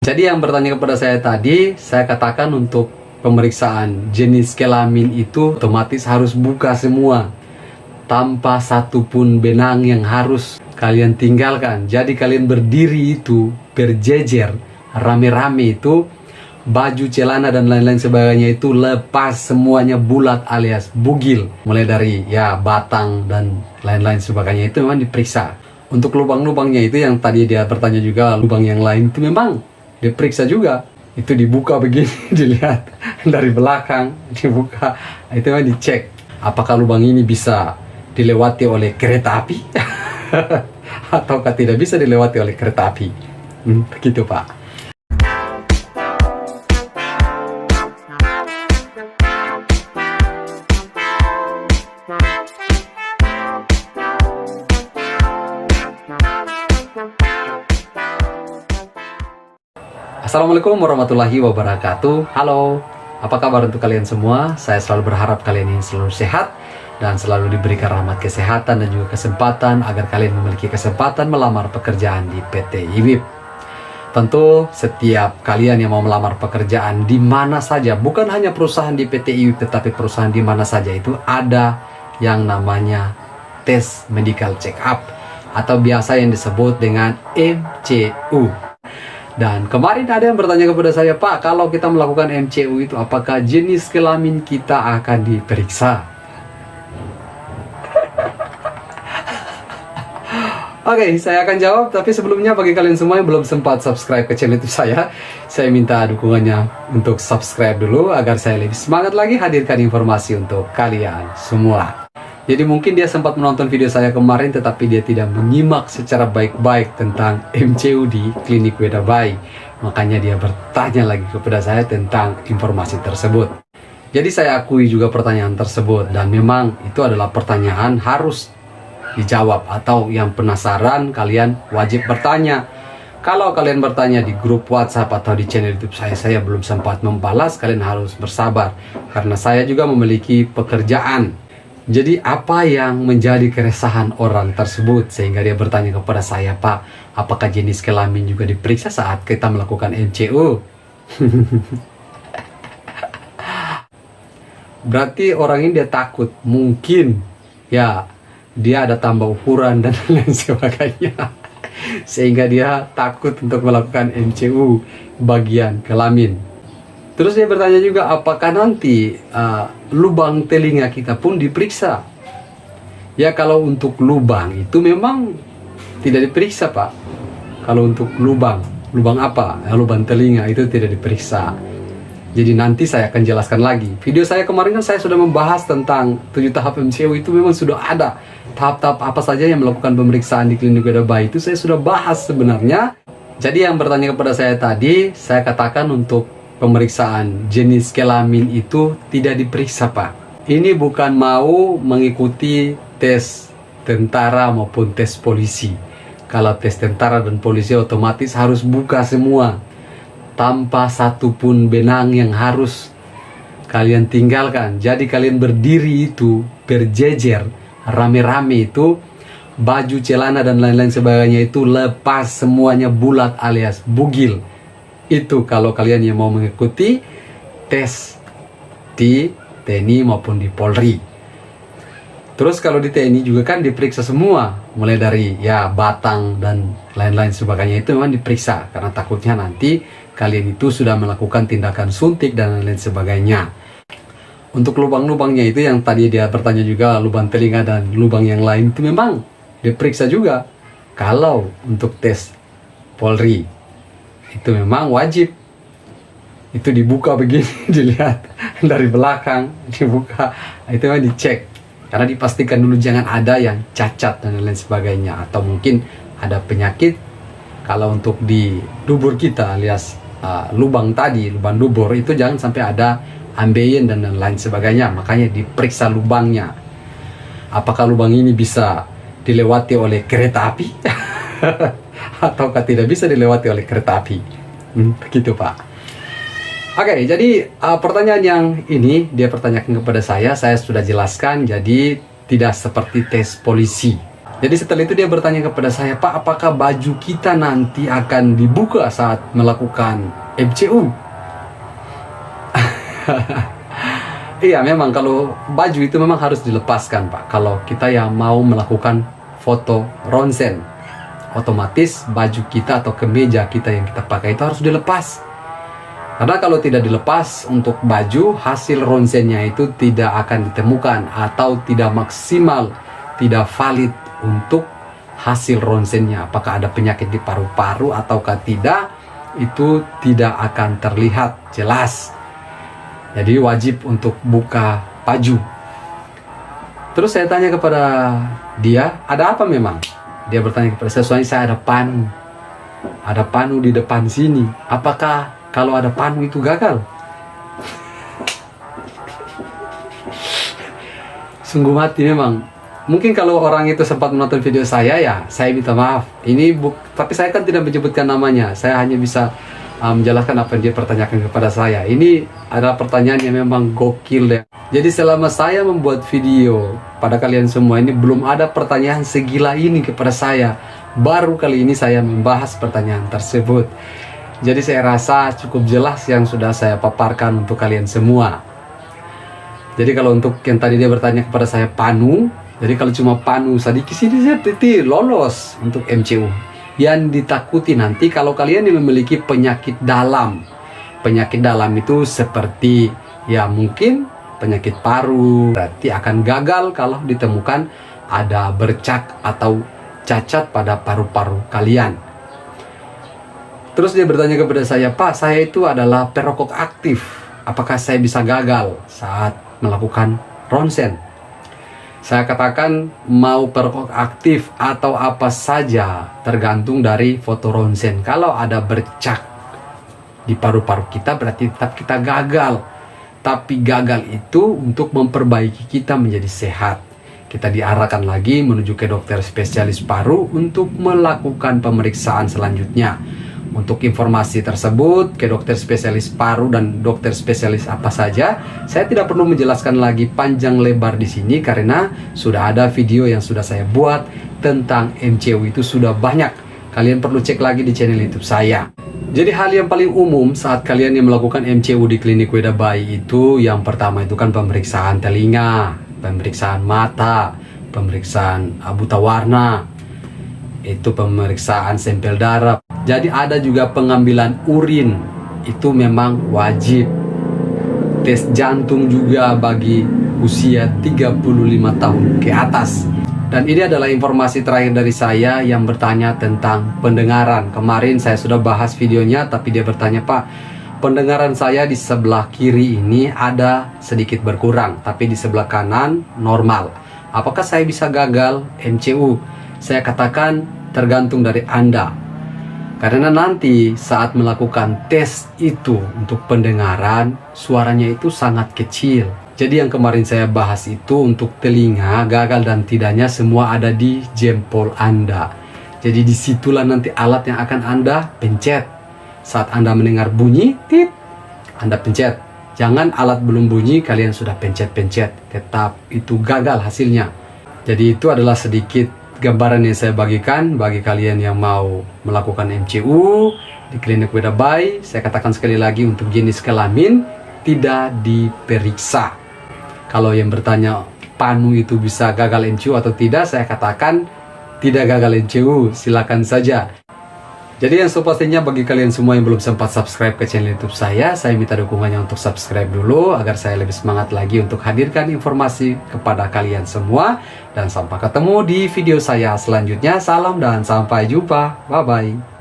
Jadi yang bertanya kepada saya tadi, saya katakan untuk pemeriksaan jenis kelamin itu otomatis harus buka semua, tanpa satupun benang yang harus kalian tinggalkan. Jadi kalian berdiri itu berjejer, rame-rame itu, baju, celana dan lain-lain sebagainya itu lepas semuanya, bulat alias bugil. Mulai dari ya batang dan lain-lain sebagainya itu memang diperiksa. Untuk lubang-lubangnya itu yang tadi dia bertanya juga, lubang yang lain itu memang diperiksa juga. Itu dibuka begini, dilihat dari belakang, dibuka, itu memang dicek apakah lubang ini bisa dilewati oleh kereta api ataukah tidak bisa dilewati oleh kereta api. Begitu Pak. Assalamualaikum warahmatullahi wabarakatuh. Halo, apa kabar untuk kalian semua? Saya selalu berharap kalian ini selalu sehat dan selalu diberikan rahmat kesehatan dan juga kesempatan agar kalian memiliki kesempatan melamar pekerjaan di PT IWIB. Tentu setiap kalian yang mau melamar pekerjaan di mana saja, bukan hanya perusahaan di PT IWIB, tetapi perusahaan di mana saja itu ada yang namanya tes medical check up atau biasa yang disebut dengan MCU. Dan kemarin ada yang bertanya kepada saya, Pak, kalau kita melakukan MCU itu apakah jenis kelamin kita akan diperiksa? Oke, saya akan jawab, tapi sebelumnya bagi kalian semua yang belum sempat subscribe ke channel YouTube saya minta dukungannya untuk subscribe dulu agar saya lebih semangat lagi hadirkan informasi untuk kalian semua. Jadi mungkin dia sempat menonton video saya kemarin tetapi dia tidak menyimak secara baik-baik tentang MCU di klinik Weda Bayi. Makanya dia bertanya lagi kepada saya tentang informasi tersebut. Jadi saya akui juga pertanyaan tersebut dan memang itu adalah pertanyaan harus dijawab atau yang penasaran kalian wajib bertanya. Kalau kalian bertanya di grup WhatsApp atau di channel YouTube saya belum sempat membalas, kalian harus bersabar karena saya juga memiliki pekerjaan. Jadi apa yang menjadi keresahan orang tersebut sehingga dia bertanya kepada saya, Pak, apakah jenis kelamin juga diperiksa saat kita melakukan MCU? Berarti orang ini dia takut, mungkin ya dia ada tambah ukuran dan lain sebagainya, sehingga dia takut untuk melakukan MCU bagian kelamin. Terus dia bertanya juga apakah nanti lubang telinga kita pun diperiksa. Ya kalau untuk lubang itu memang tidak diperiksa Pak. Kalau untuk lubang apa? Lubang telinga itu tidak diperiksa. Jadi nanti saya akan jelaskan lagi. Video saya kemarin kan saya sudah membahas tentang 7 tahap MCU itu memang sudah ada. Tahap-tahap apa saja yang melakukan pemeriksaan di klinik Weda Bayi itu saya sudah bahas sebenarnya. Jadi yang bertanya kepada saya tadi, saya katakan untuk pemeriksaan jenis kelamin itu tidak diperiksa Pak. Ini bukan mau mengikuti tes tentara maupun tes polisi. Kalau tes tentara dan polisi otomatis harus buka semua, tanpa satupun benang yang harus kalian tinggalkan. Jadi kalian berdiri itu berjejer, rame-rame itu, baju, celana dan lain-lain sebagainya itu lepas semuanya, bulat alias bugil. Itu kalau kalian yang mau mengikuti tes di TNI maupun di Polri. Terus kalau di TNI juga kan diperiksa semua, mulai dari ya batang dan lain-lain sebagainya itu memang diperiksa karena takutnya nanti kalian itu sudah melakukan tindakan suntik dan lain-lain sebagainya. Untuk lubang-lubangnya itu yang tadi dia bertanya juga, lubang telinga dan lubang yang lain itu memang diperiksa juga. Kalau untuk tes Polri itu memang wajib, itu dibuka begini, dilihat dari belakang, dibuka, itu memang dicek karena dipastikan dulu jangan ada yang cacat dan lain sebagainya, atau mungkin ada penyakit. Kalau untuk di dubur kita alias lubang tadi, lubang dubur itu jangan sampai ada ambeien dan lain sebagainya, makanya diperiksa lubangnya. Apakah lubang ini bisa dilewati oleh kereta api ataukah tidak bisa dilewati oleh kereta api. Begitu Pak. Oke, jadi pertanyaan yang ini dia pertanyakan kepada saya sudah jelaskan. Jadi tidak seperti tes polisi. Jadi setelah itu dia bertanya kepada saya, Pak, apakah baju kita nanti akan dibuka saat melakukan MCU? Iya, memang kalau baju itu memang harus dilepaskan, Pak. Kalau kita yang mau melakukan foto ronsen, otomatis baju kita atau kemeja kita yang kita pakai itu harus dilepas. Karena kalau tidak dilepas untuk baju, hasil ronsennya itu tidak akan ditemukan atau tidak maksimal, tidak valid untuk hasil ronsennya. Apakah ada penyakit di paru-paru ataukah tidak, itu tidak akan terlihat jelas. Jadi wajib untuk buka baju. Terus saya tanya kepada dia, ada apa memang? Dia bertanya kepada saya, soalnya saya ada panu. Ada panu di depan sini. Apakah kalau ada panu itu gagal? Sungguh mati memang. Mungkin kalau orang itu sempat menonton video saya, ya saya minta maaf. Tapi saya kan tidak menyebutkan namanya. Saya hanya bisa menjelaskan apa yang dia pertanyakan kepada saya. Ini adalah pertanyaan yang memang gokil deh. Jadi selama saya membuat video pada kalian semua ini, belum ada pertanyaan segila ini kepada saya. Baru kali ini saya membahas pertanyaan tersebut. Jadi saya rasa cukup jelas yang sudah saya paparkan untuk kalian semua. Jadi kalau untuk yang tadi dia bertanya kepada saya panu, jadi kalau cuma panu sedikit sini saya lolos untuk MCU. Yang ditakuti nanti kalau kalian yang memiliki penyakit dalam. Penyakit dalam itu seperti ya mungkin penyakit paru, berarti akan gagal kalau ditemukan ada bercak atau cacat pada paru-paru kalian. Terus dia bertanya kepada saya, Pak, saya itu adalah perokok aktif. Apakah saya bisa gagal saat melakukan ronsen? Saya katakan mau perokok aktif atau apa saja tergantung dari foto ronsen. Kalau ada bercak di paru-paru kita berarti tetap kita gagal. Tapi gagal itu untuk memperbaiki kita menjadi sehat. Kita diarahkan lagi menuju ke dokter spesialis paru untuk melakukan pemeriksaan selanjutnya. Untuk informasi tersebut ke dokter spesialis paru dan dokter spesialis apa saja, saya tidak perlu menjelaskan lagi panjang lebar di sini karena sudah ada video yang sudah saya buat tentang MCU itu sudah banyak. Kalian perlu cek lagi di channel YouTube saya. Jadi hal yang paling umum saat kalian yang melakukan MCU di klinik Weda Bayi itu, yang pertama itu kan pemeriksaan telinga, pemeriksaan mata, pemeriksaan buta warna, itu pemeriksaan sampel darah. Jadi ada juga pengambilan urin, itu memang wajib. Tes jantung juga bagi usia 35 tahun ke atas. Dan ini adalah informasi terakhir dari saya yang bertanya tentang pendengaran. Kemarin saya sudah bahas videonya, tapi dia bertanya, Pak, pendengaran saya di sebelah kiri ini ada sedikit berkurang, tapi di sebelah kanan normal. Apakah saya bisa gagal MCU? Saya katakan tergantung dari Anda. Karena nanti saat melakukan tes itu untuk pendengaran, suaranya itu sangat kecil. Jadi yang kemarin saya bahas itu untuk telinga, gagal dan tidaknya semua ada di jempol Anda. Jadi disitulah nanti alat yang akan Anda pencet. Saat Anda mendengar bunyi, tit, Anda pencet. Jangan alat belum bunyi, kalian sudah pencet-pencet. Tetap itu gagal hasilnya. Jadi itu adalah sedikit gambaran yang saya bagikan bagi kalian yang mau melakukan MCU di klinik Weda Bayi. Saya katakan sekali lagi, untuk jenis kelamin tidak diperiksa. Kalau yang bertanya panu itu bisa gagal MCU atau tidak, saya katakan tidak gagal MCU, silakan saja. Jadi yang sepastinya bagi kalian semua yang belum sempat subscribe ke channel YouTube saya minta dukungannya untuk subscribe dulu agar saya lebih semangat lagi untuk hadirkan informasi kepada kalian semua. Dan sampai ketemu di video saya selanjutnya. Salam dan sampai jumpa. Bye-bye.